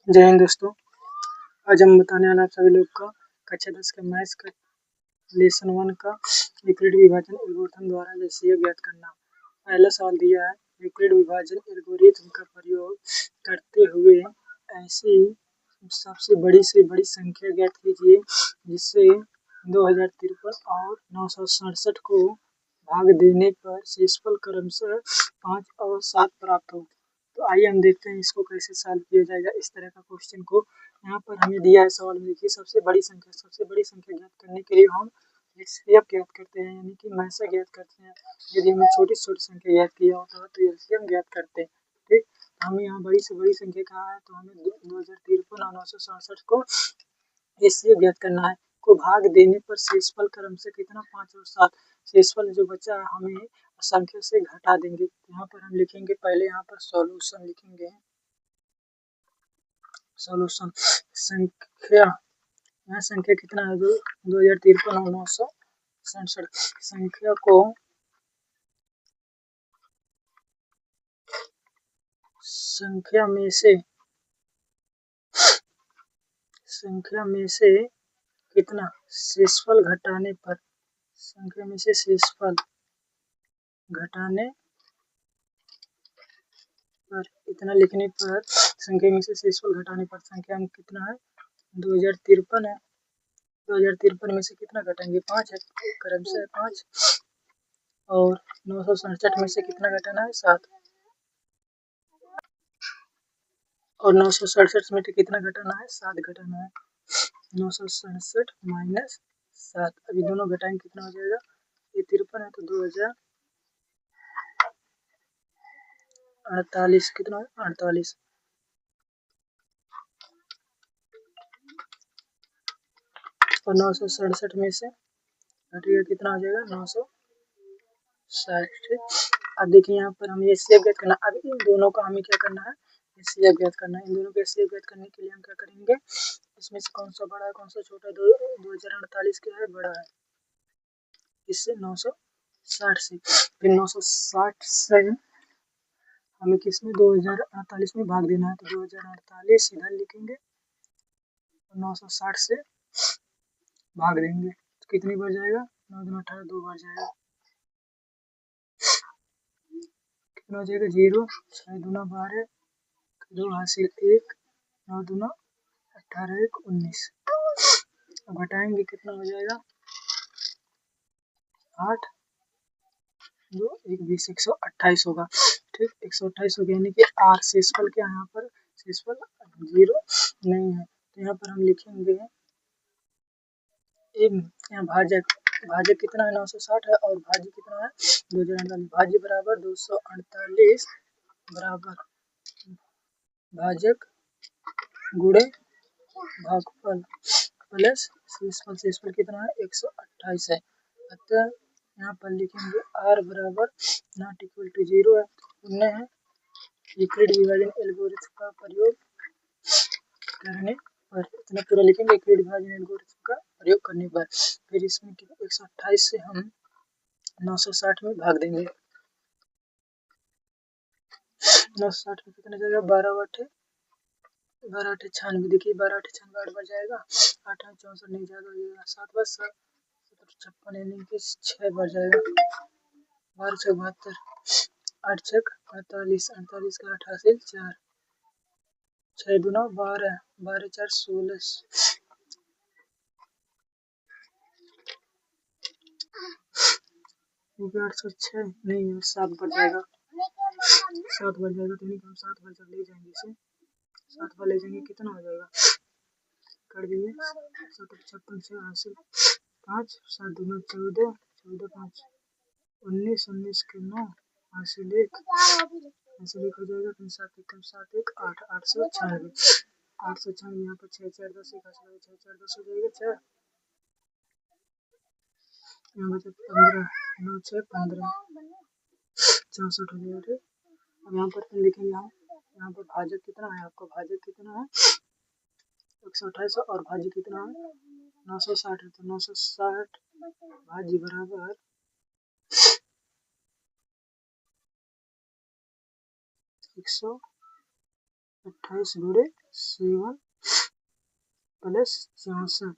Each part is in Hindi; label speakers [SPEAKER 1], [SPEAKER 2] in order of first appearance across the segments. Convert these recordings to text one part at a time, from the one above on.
[SPEAKER 1] जय हिंद दोस्तों। आज हम बताने वाले आप सभी लोग का कक्षा 10 का मैथ्स का लेसन 1 का यूक्लिड विभाजन एल्गोरिथम द्वारा रेशियो ज्ञात करना। पहला सवाल दिया है, यूक्लिड विभाजन एल्गोरिथम का प्रयोग करते हुए ऐसी सबसे बड़ी से बड़ी संख्या ज्ञात कीजिए जिससे 2053 और 967 को भाग देने पर शेषफल क्रमशः 5 और 7 प्राप्त हो। तो आइए हम देखते हैं इसको कैसे सॉल्व किया जाएगा। इस तरह का क्वेश्चन को यहाँ पर हमें दिया है सवाल में। देखिए सबसे बड़ी संख्या ज्ञात करने के लिए हम एलसीएम ज्ञात करते हैं, यानी कि मैसा ज्ञात करते हैं। यदि हमें छोटी से छोटी संख्या ज्ञात किया होता है तो एलसीएम ज्ञात करते हैं। ठीक, हमें यहाँ बड़ी से बड़ी संख्या कहा है तो हमें 2053 और 967 को एलसीएम ज्ञात करना है। को भाग देने पर शेषफल क्रम से कितना 5 और 7, शेषफल जो बचा है हमें संख्या से घटा देंगे। यहाँ पर हम लिखेंगे, पहले यहाँ पर सॉल्यूशन लिखेंगे। सॉल्यूशन संख्या, यहाँ संख्या कितना है 2053 और 967 संख्या में से कितना शेषफल घटाने पर, संख्या में से शेषफल घटाने पर इतना लिखने पर, संख्या में से शेषफल घटाने पर संख्या में कितना है 2053 है। 2053 में से कितना घटाएंगे 5 है, क्रम से 5, और 967 में से कितना घटाना है 7, और 967 में से कितना घटाना है 7 घटाना है। 967 माइनस 7, अभी दोनों घटाएंगे कितना हो जाएगा, ये 53 है तो 2048 कितना है 48, और 967 में से घटेगा कितना हो जाएगा 960। अब देखिए यहाँ पर हमें एचसीएफ ज्ञात करना। अब इन दोनों का हमें क्या करना है, एचसीएफ ज्ञात करना है। इन दोनों का एचसीएफ ज्ञात करने के लिए हम क्या करेंगे, इसमें से कौन सा बड़ा है कौन सा छोटा है, 2048 क्या है बड़ा है, इससे 960 से, फिर 960 से हमें किसमें 2048 में भाग देना है, तो 2048 इधर लिखेंगे और 960 से भाग देंगे तो कितनी बार जाएगा 9 दूना 18, 2 बार जाएगा, कितना हो जाएगा 0, 6 दूना 12, 2 हासिल 1, 9 दूना 18, 1 19। अब घटाएंगे कितना हो जाएगा 8, 2 1 20, 128 होगा। ठीक, 128 हो गया, यानी कि आर शेषफल क्या है, यहाँ पर शेषफल 0 नहीं है तो यहाँ पर हम लिखेंगे यहाँ भाजक कितना है 960 है, और भाज्य कितना है 2048, भाज्य बराबर 248 बराबर भाजक गुणे भागफल प्लस शेषफल। शेषफल कितना है 128 है, अतः यहाँ पर लिखेंगे आर बराबर नॉट इक्वल टू 0 है, पुण्य है यूक्लिड विभाजन एल्गोरिथम का प्रयोग करने पर, इतना पूरा लिखेंगे यूक्लिड विभाजन एल्गोरिथम का प्रयोग करने पर। फिर इसमें 128 से हम 960 में भाग देंगे, 960 में कितना जाएगा 12 8 96, देखिए 12 8 96 8 बार जाएगा, 8 8 64 नहीं जाएगा, 7 बार 7 56 यानी कि 6 बार जाएगा, 12 6 72, 8 6 48, 48 का 8 हासिल 4, 6 दूना 12, 12 4 16, 806 नहीं 7 बार जाएगा, 7 बार जाएगा तो नहीं, हम 7 बार जब ले जाएंगे इसे, 7 बार ले जाएंगे कितना हो जाएगा कर दिए 7 56 6 हासिल 5, 7 दूना 14, 14 5 19, 19 के 9 हासिल 1 हो जाएगा, फिर 7 1 7 1 8, 896, 896 यहाँ पर 6 4 10 1 हासिल 6 4 10 हो जाएगा 4, यहाँ बचा 15 9 6 15 64 हो जाएगा। ठीक, अब यहाँ पर हम लिखेंगे, यहाँ पर भाजक कितना है, आपका भाजक कितना है 128 और भाज्य कितना है 960 है, तो 960 भाज्य बराबर 128 28 गुणे 7 प्लस 64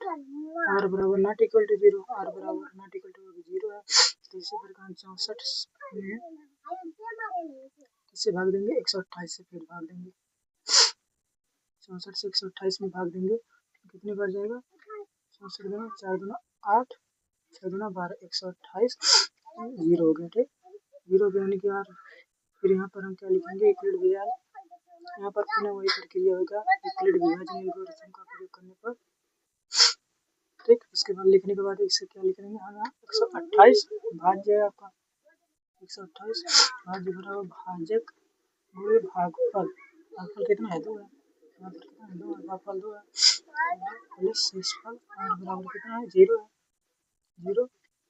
[SPEAKER 1] आर बराबर नॉट इक्वल टू 0, आर बराबर नॉट इक्वल टू 0 है, तो इसी प्रकार 64 में किससे भाग देंगे 128 से, फिर भाग देंगे 64 से 128 में भाग देंगे तो कितनी बार जाएगा 64 गुना 4 गुना 8 6 गुना 12 128 0 हो गया। ठीक, 0 हो गया यानी कि यार फिर यहाँ पर हम क्या लिखेंगे यूक्लिड विभाजन, यहाँ पर पुनः वही प्रक्रिया होगा यूक्लिड विभाजन एल्गोरिथम का प्रयोग करने पर। ठीक, इसके बाद लिखने के बाद इससे क्या लिख देंगे हम यहाँ 128 भाज्य आपका 128 भाज्य बराबर भाजक गुणे भागफल, भागफल कितना है 2 है, यहाँ पर कितना है 2 है, भागफल 2 है प्लस शेषफल और बराबर कितना है 0 है, 0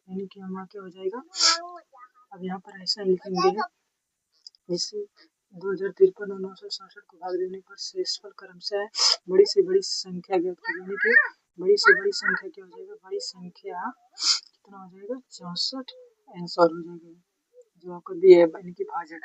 [SPEAKER 1] यानी कि हमारा क्या हो जाएगा। अब यहाँ पर ऐसा लिखेंगे जिससे 2053 और 967 को भाग देने पर शेषफल क्रमशः बड़ी से बड़ी संख्या ज्ञात कर, यानी कि बड़ी से बड़ी संख्या क्या हो जाएगा, बड़ी संख्या कितना हो जाएगा 64 आंसर हो जाएगा जो आपको दिया है यानी कि भाजक।